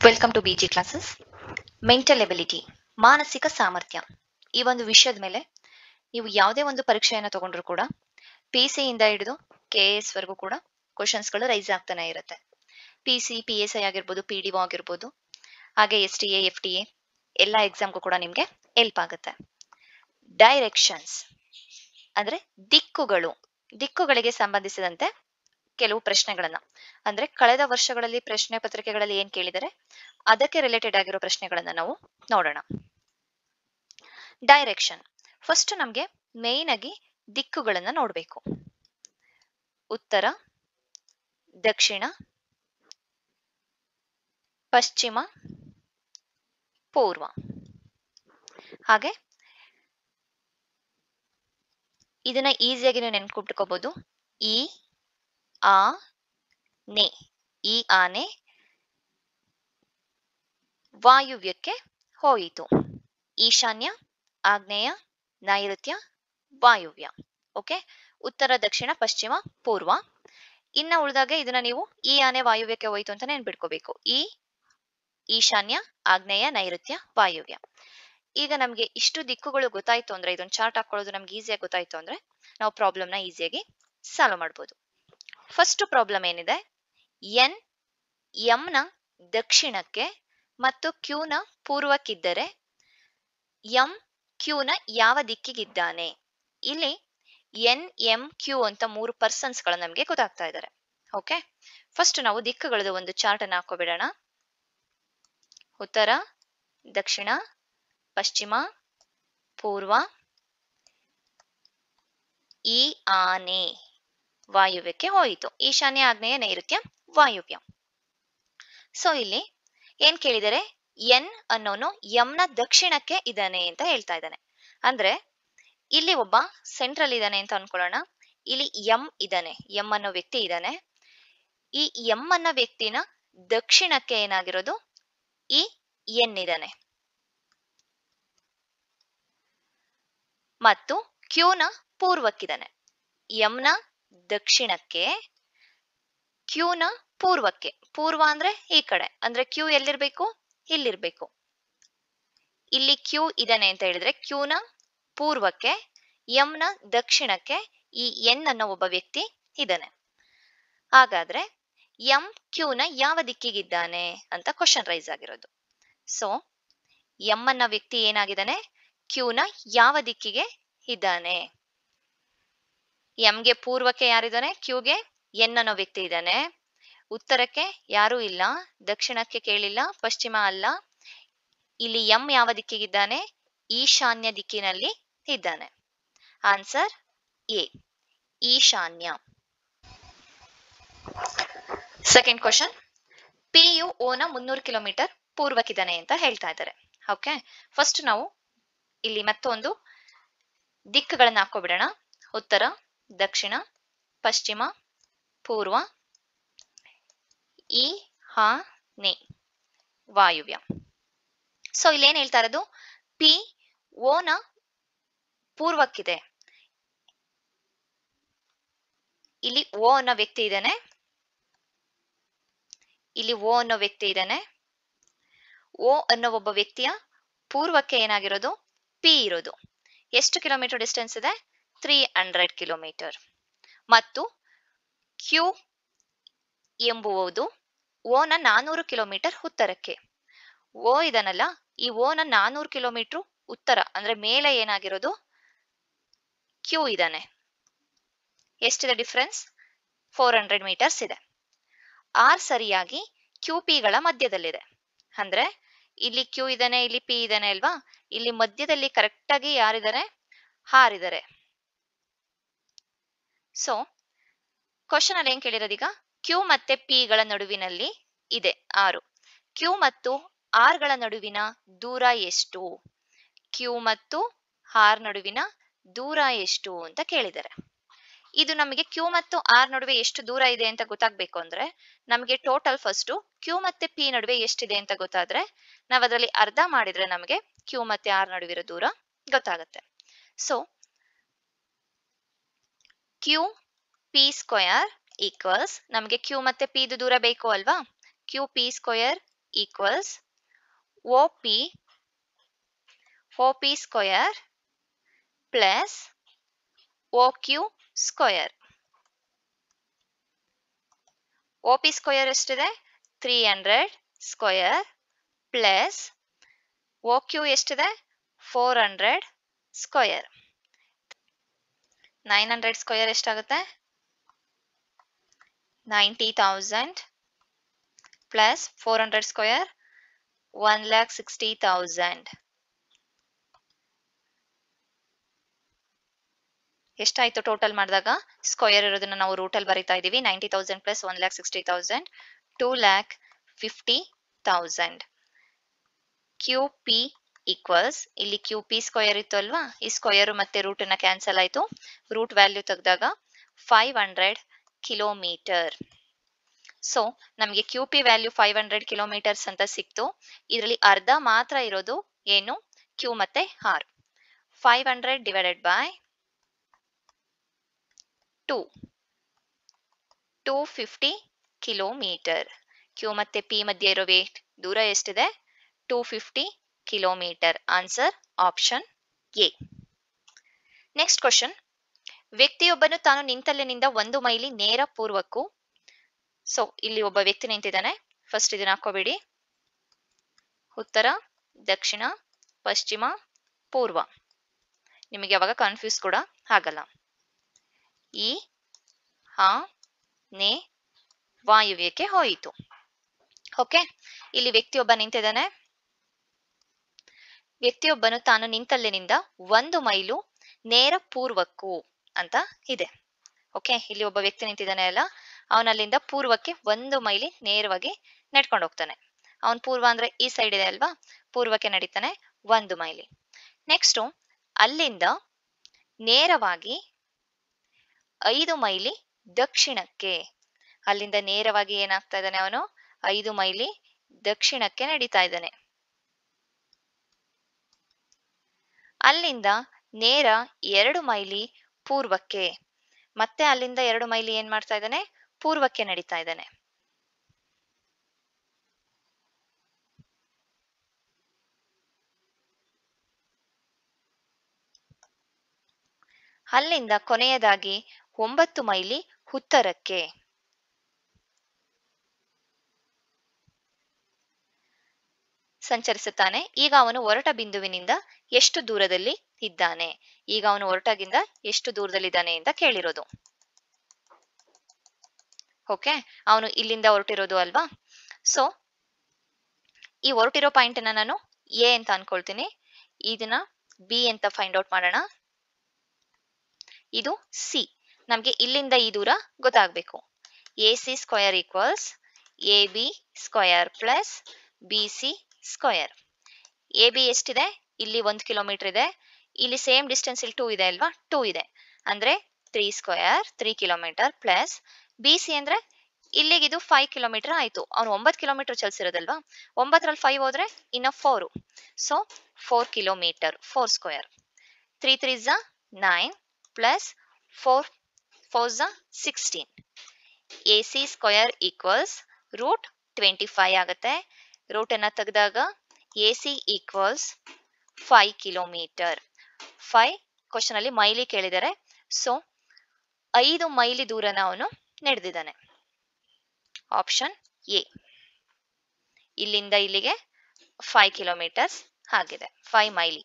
Welcome to BG classes. Mental ability, ಮಾನಸಿಕ ಸಾಮರ್ಥ್ಯ. ಈ ಒಂದು ವಿಷಯದ ಮೇಲೆ ನೀವು ಯಾವುದೇ ಒಂದು ಪರೀಕ್ಷೆಯನ್ನು ತಗೊಂಡ್ರು ಕೂಡ ಪಿಸಿ ಇಂದ ಹಿಡಿದು ಕೆಎಎಸ್ ವರೆಗೂ ಕೂಡ ಕ್ವಶನ್ಸ್ಗಳು ರೈಸ್ ಆಗ್ತಾನೆ ಇರುತ್ತೆ. ಪಿಸಿ, ಪಿಎಸ್ಐ ಆಗಿರ್ಬೋದು, ಪಿಡಿಒ ಆಗಿರ್ಬೋದು, ಹಾಗೆ ಎಸ್ಟಿಎ, ಎಫ್ಟಿಎ ಎಲ್ಲ ಎಕ್ಸಾಮ್ಗೂ ಕೂಡ ನಿಮಗೆ ಹೆಲ್ಪ್ ಆಗುತ್ತೆ. ಡೈರೆಕ್ಷನ್ಸ್ ಅಂದ್ರೆ ದಿಕ್ಕುಗಳಿಗೆ ಸಂಬಂಧಿಸಿದಂತೆ ಕೆಲವು ಪ್ರಶ್ನೆಗಳನ್ನ, ಅಂದ್ರೆ ಕಳೆದ ವರ್ಷಗಳಲ್ಲಿ ಪ್ರಶ್ನೆ ಪತ್ರಿಕೆಗಳಲ್ಲಿ ಏನ್ ಕೇಳಿದರೆ ಅದಕ್ಕೆ ರಿಲೇಟೆಡ್ ಆಗಿರೋ ಪ್ರಶ್ನೆಗಳನ್ನ ನಾವು ನೋಡೋಣ. ಡೈರೆಕ್ಷನ್ ಫಸ್ಟ್ ನಮ್ಗೆ ಮೇನ್ ಆಗಿ ದಿಕ್ಕುಗಳನ್ನ ನೋಡ್ಬೇಕು. ಉತ್ತರ, ದಕ್ಷಿಣ, ಪಶ್ಚಿಮ, ಪೂರ್ವ. ಹಾಗೆ ಇದನ್ನ ಈಸಿಯಾಗಿ ನೀವು ನೆನ್ಪಿಟ್ಕೋಬಹುದು. ಈ ಆನೆ ವಾಯುವ್ಯಕ್ಕೆ ಹೋಯಿತು. ಈಶಾನ್ಯ, ಆಗ್ನೇಯ, ನೈಋತ್ಯ, ವಾಯುವ್ಯ. ಓಕೆ, ಉತ್ತರ, ದಕ್ಷಿಣ, ಪಶ್ಚಿಮ, ಪೂರ್ವ. ಇನ್ನ ಉಳಿದಾಗೆ ಇದನ್ನ ನೀವು ಈ ಆನೆ ವಾಯುವ್ಯಕ್ಕೆ ಹೋಯಿತು ಅಂತ ನೆನ್ಪಿಟ್ಕೋಬೇಕು. ಈಶಾನ್ಯ, ಆಗ್ನೇಯ, ನೈಋತ್ಯ, ವಾಯುವ್ಯ. ಈಗ ನಮ್ಗೆ ಇಷ್ಟು ದಿಕ್ಕುಗಳು ಗೊತ್ತಾಯ್ತು ಅಂದ್ರೆ, ಇದೊಂದು ಚಾರ್ಟ್ ಹಾಕೊಳ್ಳೋದು ನಮ್ಗೆ ಈಸಿಯಾಗಿ ಗೊತ್ತಾಯ್ತು ಅಂದ್ರೆ ನಾವು ಪ್ರಾಬ್ಲಮ್ನ ಈಸಿಯಾಗಿ ಸಾಲ್ವ್ ಮಾಡ್ಬೋದು. ಫಸ್ಟ್ ಪ್ರಾಬ್ಲಮ್ ಏನಿದೆ, ಎಂ ನ ದಕ್ಷಿಣಕ್ಕೆ ಮತ್ತು ಕ್ಯೂ ನ ಪೂರ್ವಕ್ಕಿದ್ದರೆ ಎಂ ಕ್ಯೂ ನ ಯಾವ ದಿಕ್ಕಿಗಿದ್ದಾನೆ? ಇಲ್ಲಿ ಎನ್, ಎಂ, ಕ್ಯೂ ಅಂತ 3 ಪರ್ಸನ್ಸ್ ಗಳು ನಮ್ಗೆ ಗೊತ್ತಾಗ್ತಾ ಇದ್ದಾರೆ. ಓಕೆ, ಫಸ್ಟ್ ನಾವು ದಿಕ್ಕುಗಳದ್ದು ಒಂದು ಚಾರ್ಟ್ ಅನ್ನ ಹಾಕೋಬಿಡೋಣ. ಉತ್ತರ, ದಕ್ಷಿಣ, ಪಶ್ಚಿಮ, ಪೂರ್ವ. ಈ ಆನೆ ವಾಯುವ್ಯಕ್ಕೆ ಹೋಯಿತು. ಈಶಾನ್ಯ, ಆಗ್ನೇಯ, ನೈಋತ್ಯ, ವಾಯುವ್ಯ. ಸೊ ಇಲ್ಲಿ ಏನ್ ಕೇಳಿದರೆ, ಎನ್ ಅನ್ನೋನು ಎಂ ನ ದಕ್ಷಿಣಕ್ಕೆ ಇದ್ದಾನೆ ಅಂತ ಹೇಳ್ತಾ ಇದ್ದಾನೆ. ಅಂದ್ರೆ ಇಲ್ಲಿ ಒಬ್ಬ ಸೆಂಟ್ರಲ್ ಇದ್ದಾನೆ ಅಂತ ಅನ್ಕೊಳ್ಳೋಣ. ಇಲ್ಲಿ ಎಂ ಇದ್ದಾನೆ, ಎಂ ಅನ್ನೋ ವ್ಯಕ್ತಿ ಇದ್ದಾನೆ. ಈ ಎಂ ಅನ್ನೋ ವ್ಯಕ್ತಿನ ದಕ್ಷಿಣಕ್ಕೆ ಏನಾಗಿರೋದು, ಈ ಎನ್ ಇದ್ದಾನೆ. ಮತ್ತು ಕ್ಯೂ ನ ಪೂರ್ವಕ್ಕಿದ್ದಾನೆ. ಎಂ ನ ದಕ್ಷಿಣಕ್ಕೆ, ಕ್ಯೂ ನ ಪೂರ್ವಕ್ಕೆ. ಪೂರ್ವ ಅಂದ್ರೆ ಈ ಕಡೆ, ಅಂದ್ರೆ ಕ್ಯೂ ಎಲ್ಲಿರ್ಬೇಕು, ಇಲ್ಲಿರ್ಬೇಕು. ಇಲ್ಲಿ ಕ್ಯೂ ಇದ್ದಾನೆ ಅಂತ ಹೇಳಿದ್ರೆ ಕ್ಯೂ ನ ಪೂರ್ವಕ್ಕೆ, ಎಂ ನ ದಕ್ಷಿಣಕ್ಕೆ ಈ ಎನ್ ಅನ್ನೋ ಒಬ್ಬ ವ್ಯಕ್ತಿ ಇದ್ದಾನೆ. ಹಾಗಾದ್ರೆ ಎಂ ಕ್ಯೂ ನ ಯಾವ ದಿಕ್ಕಿಗಿದ್ದಾನೆ ಅಂತ ಕ್ವಶನ್ ರೈಸ್ ಆಗಿರೋದು. ಸೊ ಎಂ ಅನ್ನೋ ವ್ಯಕ್ತಿ ಏನಾಗಿದ್ದಾನೆ, ಕ್ಯೂ ನ ಯಾವ ದಿಕ್ಕಿಗೆ ಇದ್ದಾನೆ? ಎಂಗೆ ಪೂರ್ವಕ್ಕೆ ಯಾರಿದ್ದಾನೆ, ಕ್ಯೂಗೆ ಎನ್ ಅನ್ನೋ ವ್ಯಕ್ತಿ ಇದ್ದಾನೆ. ಉತ್ತರಕ್ಕೆ ಯಾರೂ ಇಲ್ಲ, ದಕ್ಷಿಣಕ್ಕೆ ಕೇಳಿಲ್ಲ, ಪಶ್ಚಿಮ ಅಲ್ಲ. ಇಲ್ಲಿ ಎಂ ಯಾವ ದಿಕ್ಕಿಗಿದ್ದಾನೆ, ಈಶಾನ್ಯ ದಿಕ್ಕಿನಲ್ಲಿ ಇದ್ದಾನೆ. ಆನ್ಸರ್ ಎ, ಈಶಾನ್ಯ. ಸೆಕೆಂಡ್ ಕ್ವಶನ್, ಪಿ ಯು ಓ ನ 300 ಕಿಲೋಮೀಟರ್ ಪೂರ್ವಕ್ಕಿದ್ದಾನೆ ಅಂತ ಹೇಳ್ತಾ ಇದ್ದಾರೆ. ಓಕೆ, ಫಸ್ಟ್ ನಾವು ಇಲ್ಲಿ ಮತ್ತೊಂದು ದಿಕ್ಕುಗಳನ್ನ ಹಾಕೋಬಿಡೋಣ. ಉತ್ತರ, ದಕ್ಷಿಣ, ಪಶ್ಚಿಮ, ಪೂರ್ವ, ಈಶಾನ್ಯ, ವಾಯುವ್ಯ. ಸೊ ಇಲ್ಲಿ ಏನ್ ಹೇಳ್ತಾ ಇರೋದು, ಪಿ ಓ ನ ಪೂರ್ವಕ್ಕಿದೆ. ಇಲ್ಲಿ ಓ ಅನ್ನೋ ವ್ಯಕ್ತಿ ಇದ್ದಾನೆ, ಇಲ್ಲಿ ಓ ಅನ್ನೋ ವ್ಯಕ್ತಿ ಇದ್ದಾನೆ. ಓ ಅನ್ನೋ ಒಬ್ಬ ವ್ಯಕ್ತಿಯ ಪೂರ್ವಕ್ಕೆ ಏನಾಗಿರೋದು, ಪಿ ಇರೋದು. ಎಷ್ಟು ಕಿಲೋಮೀಟರ್ ಡಿಸ್ಟೆನ್ಸ್ ಇದೆ, 300 ಕಿಲೋಮೀಟರ್. ಮತ್ತು ಕ್ಯೂ ಎಂಬುವುದು ಓ ನ 400 ಕಿಲೋಮೀಟರ್ ಉತ್ತರಕ್ಕೆ. ಓ ಇದನ್ನಲ್ಲ, ಈ ಓ ನ 400 ಕಿಲೋಮೀಟರ್ ಉತ್ತರ ಅಂದ್ರೆ ಮೇಲೆ ಏನಾಗಿರೋದು, ಕ್ಯೂ ಇದ್ದಾನೆ. ಎಷ್ಟಿದೆ ಡಿಫ್ರೆನ್ಸ್, 400 ಮೀಟರ್ಸ್ ಇದೆ. ಆರ್ ಸರಿಯಾಗಿ ಕ್ಯೂ ಪಿ ಗಳ ಮಧ್ಯದಲ್ಲಿದೆ. ಅಂದ್ರೆ ಇಲ್ಲಿ ಕ್ಯೂ ಇದ್ದಾನೆ, ಇಲ್ಲಿ ಪಿ ಇದ್ದಾನೆ ಅಲ್ವಾ, ಇಲ್ಲಿ ಮಧ್ಯದಲ್ಲಿ ಕರೆಕ್ಟ್ ಆಗಿ ಯಾರಿದ್ದಾರೆ, ಆರ್ ಇದ್ದಾರೆ. ಸೊ ಕ್ವಶನ್ ಅಲ್ಲಿ ಏನ್ ಕೇಳಿರೋದು, ಈಗ ಕ್ಯೂ ಮತ್ತೆ ಪಿ ಗಳ ನಡುವಿನಲ್ಲಿ ಇದೆ 6. ಕ್ಯೂ ಮತ್ತು ಆರ್ ಗಳ ನಡುವಿನ ದೂರ ಎಷ್ಟು, ಕ್ಯೂ ಮತ್ತು ಆರ್ ನಡುವಿನ ದೂರ ಎಷ್ಟು ಅಂತ ಕೇಳಿದ್ದಾರೆ. ಇದು ನಮಗೆ ಕ್ಯೂ ಮತ್ತು ಆರ್ ನಡುವೆ ಎಷ್ಟು ದೂರ ಇದೆ ಅಂತ ಗೊತ್ತಾಗ್ಬೇಕು ಅಂದ್ರೆ ನಮಗೆ ಟೋಟಲ್ ಫಸ್ಟ್ ಕ್ಯೂ ಮತ್ತೆ ಪಿ ನಡುವೆ ಎಷ್ಟಿದೆ ಅಂತ ಗೊತ್ತಾದ್ರೆ ನಾವು ಅದರಲ್ಲಿ ಅರ್ಧ ಮಾಡಿದ್ರೆ ನಮಗೆ ಕ್ಯೂ ಮತ್ತೆ ಆರ್ ನಡುವಿರೋ ದೂರ ಗೊತ್ತಾಗುತ್ತೆ. So Q P square equals, ನಮಗೆ ಕ್ಯೂ ಮತ್ತೆ ಪಿ ದೂರ ಬೇಕು ಅಲ್ವಾ, Q P square equals OP square plus OQ square. OP square ಎಷ್ಟಿದೆ? 300 ಸ್ಕ್ವಯರ್ ಪ್ಲಸ್ OQ ಎಷ್ಟಿದೆ? 400 ಸ್ಕ್ವಯರ್. 900 ಸ್ಕ್ವಯರ್ ಎಷ್ಟಾಗುತ್ತೆ? 90,000 ಪ್ಲಸ್ 400 ಸ್ಕ್ವಯರ್ 1,60,000. ಎಷ್ಟಾಯ್ತು ಟೋಟಲ್ ಮಾಡಿದಾಗ? ಸ್ಕ್ವಯರ್ ಇರೋದನ್ನ ನಾವು ರೂಟಲ್ಲಿ ಬರೀತಾ ಇದೀವಿ. 90,000 ಪ್ಲಸ್ 1,60,000 2,50,000. QP ಈಕ್ವಲ್ಸ್, ಇಲ್ಲಿ QP ಸ್ಕ್ವಯರ್ ಇತ್ತು ಅಲ್ವಾ, ಈ ಸ್ಕ್ವಯರ್ ಮತ್ತೆ ರೂಟ್ ಅನ್ನ ಕ್ಯಾನ್ಸಲ್ ಆಯ್ತು. ರೂಟ್ ವ್ಯಾಲ್ಯೂ ತೆಗೆದಾಗ 500 ಕಿಲೋಮೀಟರ್. ಸೊ ನಮಗೆ QP ವ್ಯಾಲ್ಯೂ 500 ಕಿಲೋಮೀಟರ್ಸ್ ಅಂತ ಸಿಕ್ತು. ಇದರಲ್ಲಿ ಅರ್ಧ ಮಾತ್ರ ಇರೋದು ಏನು? Q ಮತ್ತೆ R. 500 divided by 250 kilometre. Q ಮತ್ತೆ P ಮಧ್ಯೆ ಇರೋ ದೂರ ಎಷ್ಟಿದೆ? 250 kilometre. Answer option A. Next question. ವ್ಯಕ್ತಿಯೊಬ್ಬನು ತಾನು ನಿಂತಲ್ಲಿನಿಂದ 1 ಮೈಲಿ ನೇರ ಪೂರ್ವಕ್ಕೂ. ಸೊ ಇಲ್ಲಿ ಒಬ್ಬ ವ್ಯಕ್ತಿ ನಿಂತಿದ್ದಾನೆ. ಫಸ್ಟ್ ಇದನ್ನ ಹಾಕೋಬೇಡಿ. ಉತ್ತರ, ದಕ್ಷಿಣ, ಪಶ್ಚಿಮ, ಪೂರ್ವ. ನಿಮಗೆ ಅವಾಗ ಕನ್ಫ್ಯೂಸ್ ಕೂಡ ಆಗಲ್ಲ. ಈ ನೇ ವಾಯುವ್ಯಕ್ಕೆ ಹೋಯಿತು. ಓಕೆ, ಇಲ್ಲಿ ವ್ಯಕ್ತಿಯೊಬ್ಬ ನಿಂತಿದ್ದಾನೆ. ವ್ಯಕ್ತಿಯೊಬ್ಬನು ತಾನು ನಿಂತಲ್ಲಿನಿಂದ 1 ಮೈಲು ನೇರ ಪೂರ್ವಕ್ಕೂ ಅಂತ ಇದೆ. ಓಕೆ, ಇಲ್ಲಿ ಒಬ್ಬ ವ್ಯಕ್ತಿ ನಿಂತಿದ್ದಾನೆ ಅಲ್ಲ, ಅವನಲ್ಲಿಂದ ಪೂರ್ವಕ್ಕೆ 1 ಮೈಲಿ ನೇರವಾಗಿ ನಡ್ಕೊಂಡು ಹೋಗ್ತಾನೆ. ಅವನ್ ಪೂರ್ವ ಅಂದ್ರೆ ಈ ಸೈಡ್ ಇದೆ ಅಲ್ವಾ, ಪೂರ್ವಕ್ಕೆ ನಡೀತಾನೆ 1 ಮೈಲಿ. ನೆಕ್ಸ್ಟ್ ಅಲ್ಲಿಂದ ನೇರವಾಗಿ 5 ಮೈಲಿ ದಕ್ಷಿಣಕ್ಕೆ. ಅಲ್ಲಿಂದ ನೇರವಾಗಿ ಏನಾಗ್ತಾ ಇದ್ದಾನೆ? ಅವನು 5 ಮೈಲಿ ದಕ್ಷಿಣಕ್ಕೆ ನಡೀತಾ ಇದ್ದಾನೆ. ಅಲ್ಲಿಂದ ನೇರ 2 ಮೈಲಿ ಪೂರ್ವಕ್ಕೆ. ಮತ್ತೆ ಅಲ್ಲಿಂದ 2 ಮೈಲಿ ಏನ್ ಮಾಡ್ತಾ ಇದ್ದಾನೆ? ಪೂರ್ವಕ್ಕೆ ನಡೀತಾ ಇದ್ದಾನೆ. ಅಲ್ಲಿಂದ ಕೊನೆಯದಾಗಿ 9 ಮೈಲಿ ಉತ್ತರಕ್ಕೆ. ಸಂಚರಿಸುತ್ತಾನೆ. ಈಗ ಅವನು ಹೊರಟ ಬಿಂದುವಿನಿಂದ ಎಷ್ಟು ದೂರದಲ್ಲಿ ಇದ್ದಾನೆ? ಈಗ ಅವನು ಹೊರಟಾಗಿಂದ ಎಷ್ಟು ದೂರದಲ್ಲಿದ್ದಾನೆ ಅಂತ ಕೇಳಿರೋದು. ಓಕೆ, ಅವನು ಇಲ್ಲಿಂದ ಹೊರಟಿರೋದು ಅಲ್ವಾ. ಸೊ ಈ ಹೊರಟಿರೋ ಪಾಯಿಂಟ್ ಅನ್ನ ನಾನು ಎ ಅಂತ ಅನ್ಕೊಳ್ತೀನಿ. ಇದನ್ನ ಬಿ ಅಂತ ಫೈಂಡ್ ಔಟ್ ಮಾಡೋಣ. ಇದು ಸಿ. ನಮ್ಗೆ ಇಲ್ಲಿಂದ ಈ ದೂರ ಗೊತ್ತಾಗಬೇಕು. AC square equals AB square plus BC square. AB ಎಷ್ಟಿದೆ? ಇಲ್ಲಿ 1 ಕಿಲೋಮೀಟರ್ ಇದೆ. ಇಲ್ಲಿ ಸೇಮ್ ಡಿಸ್ಟೆನ್ಸ್ ಇಲ್ಲಿ 2 ಇದೆ ಅಲ್ವಾ, 2 ಇದೆ ಅಂದ್ರೆ 3 ಸ್ಕ್ವಯರ್ 3 ಕಿಲೋಮೀಟರ್ ಪ್ಲಸ್ BC ಅಂದ್ರೆ ಇಲ್ಲಿಗೆ ಇದು 5 ಕಿಲೋಮೀಟರ್ ಆಯ್ತು. ಅವನು 9 ಕಿಲೋಮೀಟರ್ ಚಲಿಸಿರೋದಲ್ವಾ, 9ರಲ್ಲಿ 5 ಹೋದ್ರೆ ಇನ್ನ 4. So 4 kilometre 4 square. 3 3s 9 plus 4 4s 16. AC square equals root 25 ಆಗುತ್ತೆ. ರೂಟ್ ಅನ್ನ ತೆಗೆದಾಗ AC ಈಕ್ವಲ್ಸ್ 5 ಕಿಲೋಮೀಟರ್. 5 ಕ್ವಶನ್ ಅಲ್ಲಿ ಮೈಲಿ ಕೇಳಿದರೆ, ಸೊ 5 ಮೈಲಿ ದೂರನ ಅವನು ನಡೆದಿದ್ದಾನೆ. Option A. ಇಲ್ಲಿಂದ ಇಲ್ಲಿಗೆ 5 ಕಿಲೋಮೀಟರ್ಸ್ ಆಗಿದೆ, 5 ಮೈಲಿ.